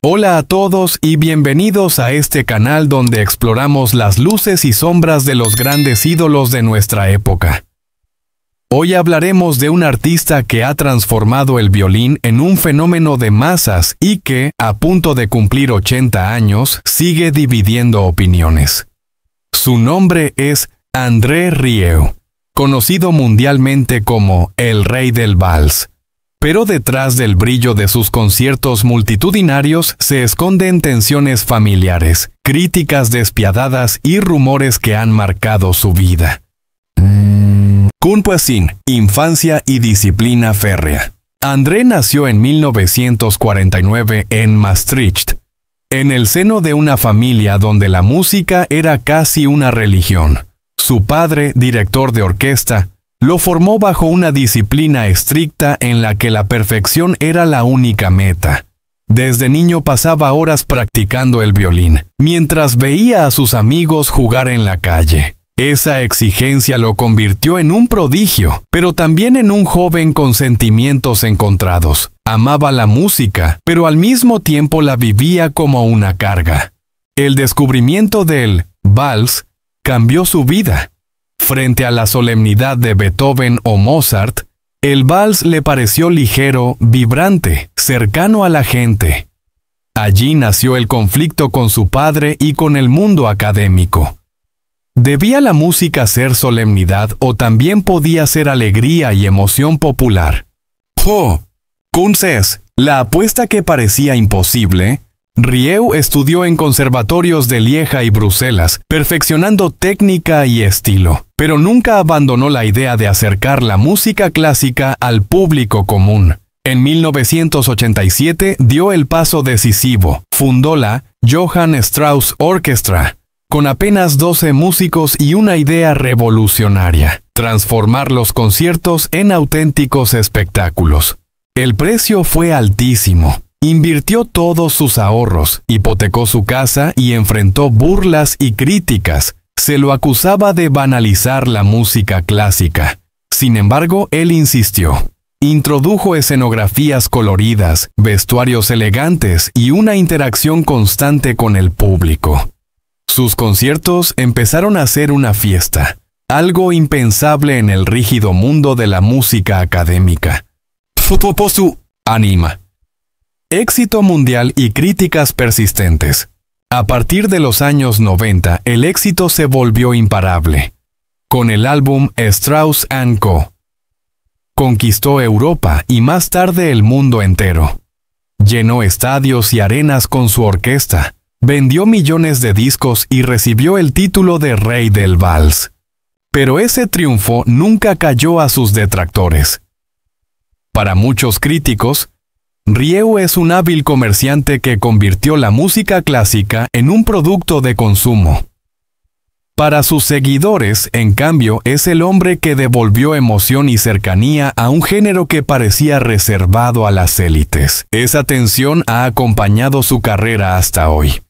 Hola a todos y bienvenidos a este canal donde exploramos las luces y sombras de los grandes ídolos de nuestra época. Hoy hablaremos de un artista que ha transformado el violín en un fenómeno de masas y que, a punto de cumplir 80 años, sigue dividiendo opiniones. Su nombre es André Rieu, conocido mundialmente como el Rey del Vals. Pero detrás del brillo de sus conciertos multitudinarios se esconden tensiones familiares, críticas despiadadas y rumores que han marcado su vida. Poisson, infancia y disciplina férrea. André nació en 1949 en Maastricht, en el seno de una familia donde la música era casi una religión. Su padre, director de orquesta, lo formó bajo una disciplina estricta en la que la perfección era la única meta. Desde niño pasaba horas practicando el violín, mientras veía a sus amigos jugar en la calle. Esa exigencia lo convirtió en un prodigio, pero también en un joven con sentimientos encontrados. Amaba la música, pero al mismo tiempo la vivía como una carga. El descubrimiento del vals cambió su vida. Frente a la solemnidad de Beethoven o Mozart, el vals le pareció ligero, vibrante, cercano a la gente. Allí nació el conflicto con su padre y con el mundo académico. ¿Debía la música ser solemnidad o también podía ser alegría y emoción popular? Entonces, la apuesta que parecía imposible, Rieu estudió en conservatorios de Lieja y Bruselas, perfeccionando técnica y estilo, pero nunca abandonó la idea de acercar la música clásica al público común. En 1987 dio el paso decisivo, fundó la Johann Strauss Orchestra, con apenas 12 músicos y una idea revolucionaria: transformar los conciertos en auténticos espectáculos. El precio fue altísimo. Invirtió todos sus ahorros, hipotecó su casa y enfrentó burlas y críticas. Se lo acusaba de banalizar la música clásica. Sin embargo, él insistió. Introdujo escenografías coloridas, vestuarios elegantes y una interacción constante con el público. Sus conciertos empezaron a ser una fiesta, algo impensable en el rígido mundo de la música académica. Anima. Éxito mundial y críticas persistentes. A partir de los años 90, el éxito se volvió imparable. Con el álbum Strauss & Co. conquistó Europa y más tarde el mundo entero. Llenó estadios y arenas con su orquesta, vendió millones de discos y recibió el título de Rey del Vals. Pero ese triunfo nunca cayó a sus detractores. Para muchos críticos, Rieu es un hábil comerciante que convirtió la música clásica en un producto de consumo. Para sus seguidores, en cambio, es el hombre que devolvió emoción y cercanía a un género que parecía reservado a las élites. Esa tensión ha acompañado su carrera hasta hoy.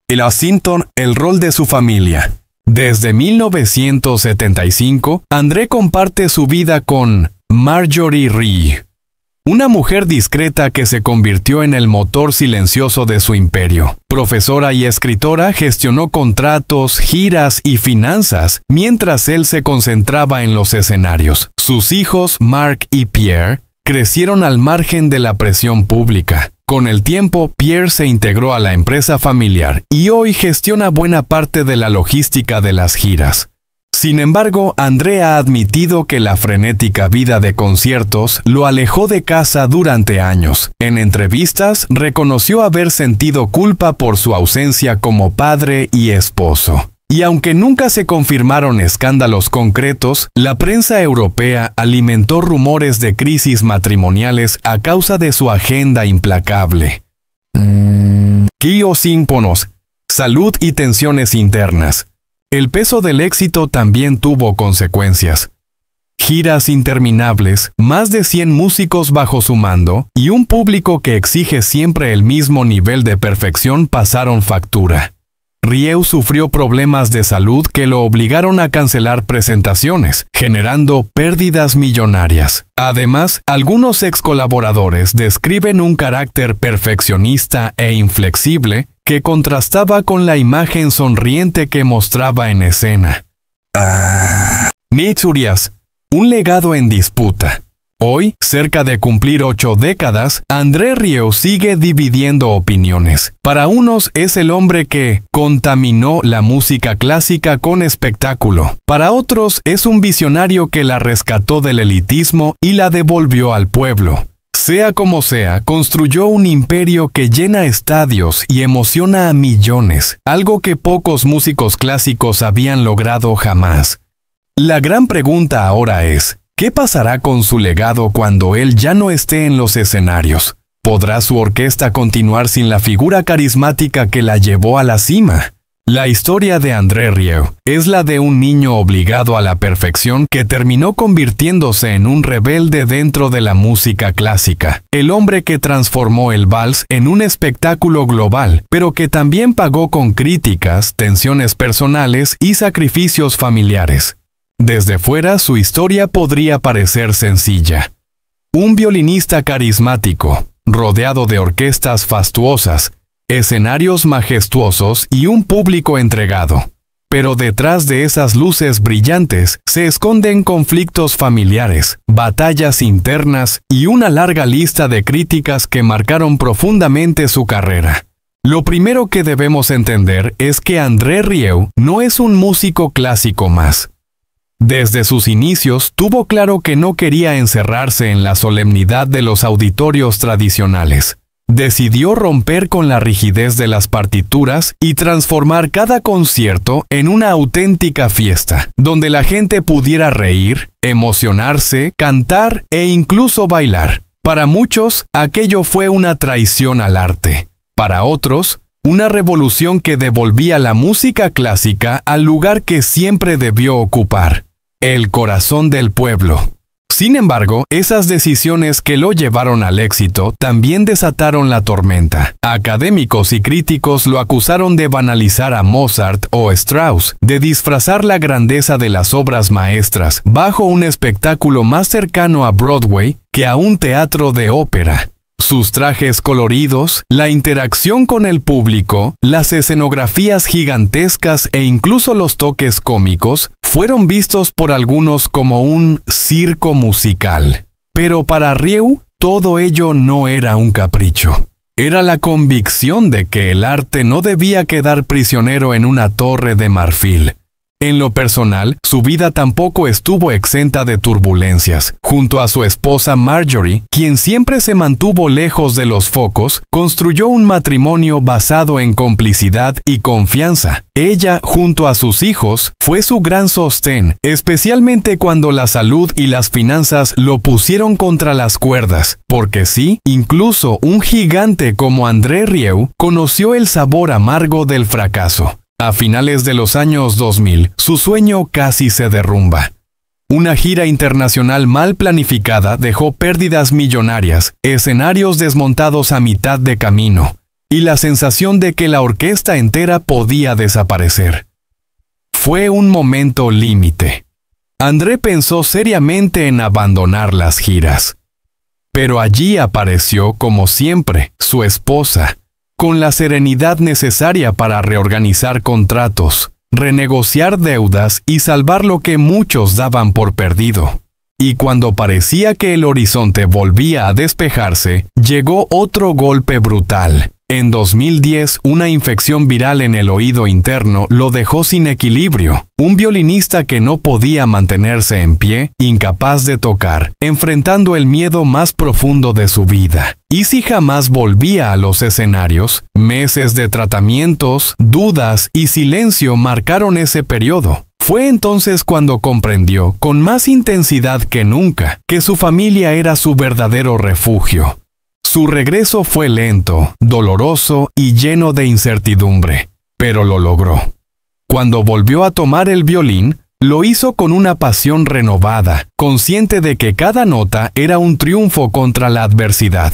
El asunto, el rol de su familia. Desde 1975, André comparte su vida con Marjorie Rieu, una mujer discreta que se convirtió en el motor silencioso de su imperio. Profesora y escritora, gestionó contratos, giras y finanzas, mientras él se concentraba en los escenarios. Sus hijos, Marc y Pierre, crecieron al margen de la presión pública. Con el tiempo, Pierre se integró a la empresa familiar y hoy gestiona buena parte de la logística de las giras. Sin embargo, André ha admitido que la frenética vida de conciertos lo alejó de casa durante años. En entrevistas, reconoció haber sentido culpa por su ausencia como padre y esposo. Y aunque nunca se confirmaron escándalos concretos, la prensa europea alimentó rumores de crisis matrimoniales a causa de su agenda implacable. Símbolos, salud y tensiones internas. El peso del éxito también tuvo consecuencias. Giras interminables, más de 100 músicos bajo su mando y un público que exige siempre el mismo nivel de perfección pasaron factura. Rieu sufrió problemas de salud que lo obligaron a cancelar presentaciones, generando pérdidas millonarias. Además, algunos ex colaboradores describen un carácter perfeccionista e inflexible que contrastaba con la imagen sonriente que mostraba en escena. Nate Urias, un legado en disputa. Hoy, cerca de cumplir 8 décadas, André Rieu sigue dividiendo opiniones. Para unos es el hombre que contaminó la música clásica con espectáculo. Para otros es un visionario que la rescató del elitismo y la devolvió al pueblo. Sea como sea, construyó un imperio que llena estadios y emociona a millones, algo que pocos músicos clásicos habían logrado jamás. La gran pregunta ahora es, ¿qué pasará con su legado cuando él ya no esté en los escenarios? ¿Podrá su orquesta continuar sin la figura carismática que la llevó a la cima? La historia de André Rieu es la de un niño obligado a la perfección que terminó convirtiéndose en un rebelde dentro de la música clásica. El hombre que transformó el vals en un espectáculo global, pero que también pagó con críticas, tensiones personales y sacrificios familiares. Desde fuera, su historia podría parecer sencilla. Un violinista carismático, rodeado de orquestas fastuosas, escenarios majestuosos y un público entregado. Pero detrás de esas luces brillantes se esconden conflictos familiares, batallas internas y una larga lista de críticas que marcaron profundamente su carrera. Lo primero que debemos entender es que André Rieu no es un músico clásico más. Desde sus inicios tuvo claro que no quería encerrarse en la solemnidad de los auditorios tradicionales. Decidió romper con la rigidez de las partituras y transformar cada concierto en una auténtica fiesta, donde la gente pudiera reír, emocionarse, cantar e incluso bailar. Para muchos, aquello fue una traición al arte. Para otros, una revolución que devolvía la música clásica al lugar que siempre debió ocupar, el corazón del pueblo. Sin embargo, esas decisiones que lo llevaron al éxito también desataron la tormenta. Académicos y críticos lo acusaron de banalizar a Mozart o Strauss, de disfrazar la grandeza de las obras maestras bajo un espectáculo más cercano a Broadway que a un teatro de ópera. Sus trajes coloridos, la interacción con el público, las escenografías gigantescas e incluso los toques cómicos fueron vistos por algunos como un circo musical. Pero para Rieu, todo ello no era un capricho. Era la convicción de que el arte no debía quedar prisionero en una torre de marfil. En lo personal, su vida tampoco estuvo exenta de turbulencias. Junto a su esposa Marjorie, quien siempre se mantuvo lejos de los focos, construyó un matrimonio basado en complicidad y confianza. Ella, junto a sus hijos, fue su gran sostén, especialmente cuando la salud y las finanzas lo pusieron contra las cuerdas. Porque sí, incluso un gigante como André Rieu conoció el sabor amargo del fracaso. A finales de los años 2000, su sueño casi se derrumba. Una gira internacional mal planificada dejó pérdidas millonarias, escenarios desmontados a mitad de camino, y la sensación de que la orquesta entera podía desaparecer. Fue un momento límite. André pensó seriamente en abandonar las giras. Pero allí apareció, como siempre, su esposa, con la serenidad necesaria para reorganizar contratos, renegociar deudas y salvar lo que muchos daban por perdido. Y cuando parecía que el horizonte volvía a despejarse, llegó otro golpe brutal. En 2010, una infección viral en el oído interno lo dejó sin equilibrio. Un violinista que no podía mantenerse en pie, incapaz de tocar, enfrentando el miedo más profundo de su vida. Y si jamás volvía a los escenarios, meses de tratamientos, dudas y silencio marcaron ese periodo. Fue entonces cuando comprendió, con más intensidad que nunca, que su familia era su verdadero refugio. Su regreso fue lento, doloroso y lleno de incertidumbre, pero lo logró. Cuando volvió a tomar el violín, lo hizo con una pasión renovada, consciente de que cada nota era un triunfo contra la adversidad.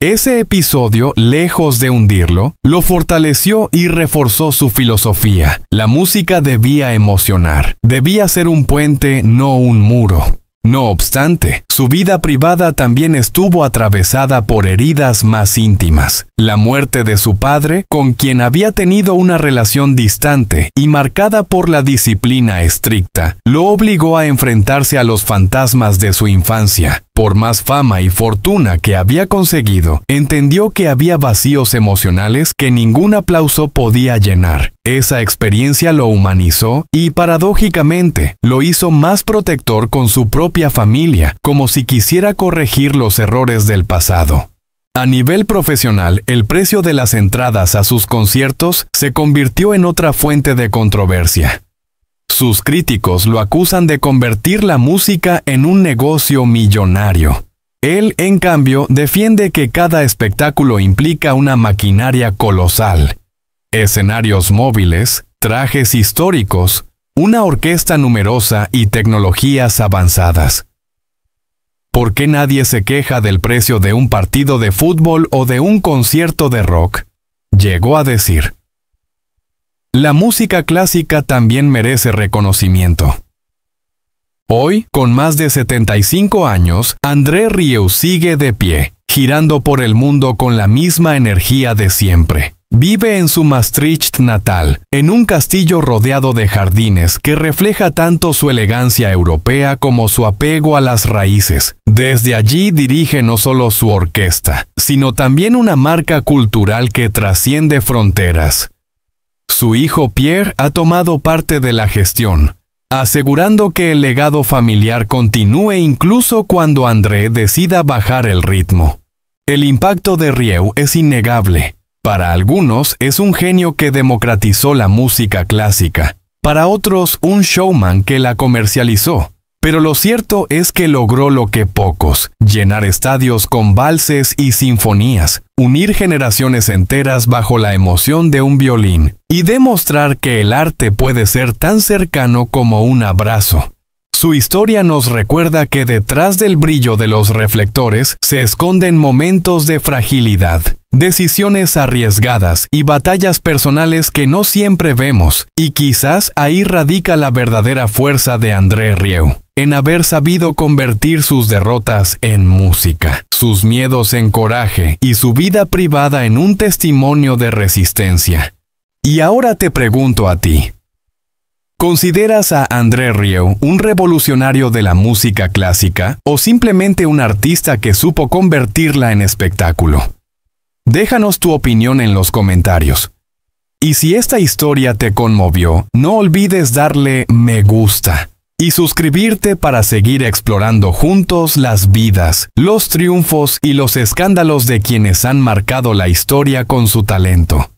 Ese episodio, lejos de hundirlo, lo fortaleció y reforzó su filosofía. La música debía emocionar, debía ser un puente, no un muro. No obstante, su vida privada también estuvo atravesada por heridas más íntimas. La muerte de su padre, con quien había tenido una relación distante y marcada por la disciplina estricta, lo obligó a enfrentarse a los fantasmas de su infancia. Por más fama y fortuna que había conseguido, entendió que había vacíos emocionales que ningún aplauso podía llenar. Esa experiencia lo humanizó y, paradójicamente, lo hizo más protector con su propia familia, como si quisiera corregir los errores del pasado. A nivel profesional, el precio de las entradas a sus conciertos se convirtió en otra fuente de controversia. Sus críticos lo acusan de convertir la música en un negocio millonario. Él, en cambio, defiende que cada espectáculo implica una maquinaria colosal. Escenarios móviles, trajes históricos, una orquesta numerosa y tecnologías avanzadas. ¿Por qué nadie se queja del precio de un partido de fútbol o de un concierto de rock?, llegó a decir. La música clásica también merece reconocimiento. Hoy, con más de 75 años, André Rieu sigue de pie, girando por el mundo con la misma energía de siempre. Vive en su Maastricht natal, en un castillo rodeado de jardines que refleja tanto su elegancia europea como su apego a las raíces. Desde allí dirige no solo su orquesta, sino también una marca cultural que trasciende fronteras. Su hijo Pierre ha tomado parte de la gestión, asegurando que el legado familiar continúe incluso cuando André decida bajar el ritmo. El impacto de Rieu es innegable. Para algunos es un genio que democratizó la música clásica, para otros un showman que la comercializó. Pero lo cierto es que logró lo que pocos: llenar estadios con valses y sinfonías, unir generaciones enteras bajo la emoción de un violín, y demostrar que el arte puede ser tan cercano como un abrazo. Su historia nos recuerda que detrás del brillo de los reflectores se esconden momentos de fragilidad, decisiones arriesgadas y batallas personales que no siempre vemos, y quizás ahí radica la verdadera fuerza de André Rieu, en haber sabido convertir sus derrotas en música, sus miedos en coraje y su vida privada en un testimonio de resistencia. Y ahora te pregunto a ti, ¿consideras a André Rieu un revolucionario de la música clásica o simplemente un artista que supo convertirla en espectáculo? Déjanos tu opinión en los comentarios. Y si esta historia te conmovió, no olvides darle me gusta y suscribirte para seguir explorando juntos las vidas, los triunfos y los escándalos de quienes han marcado la historia con su talento.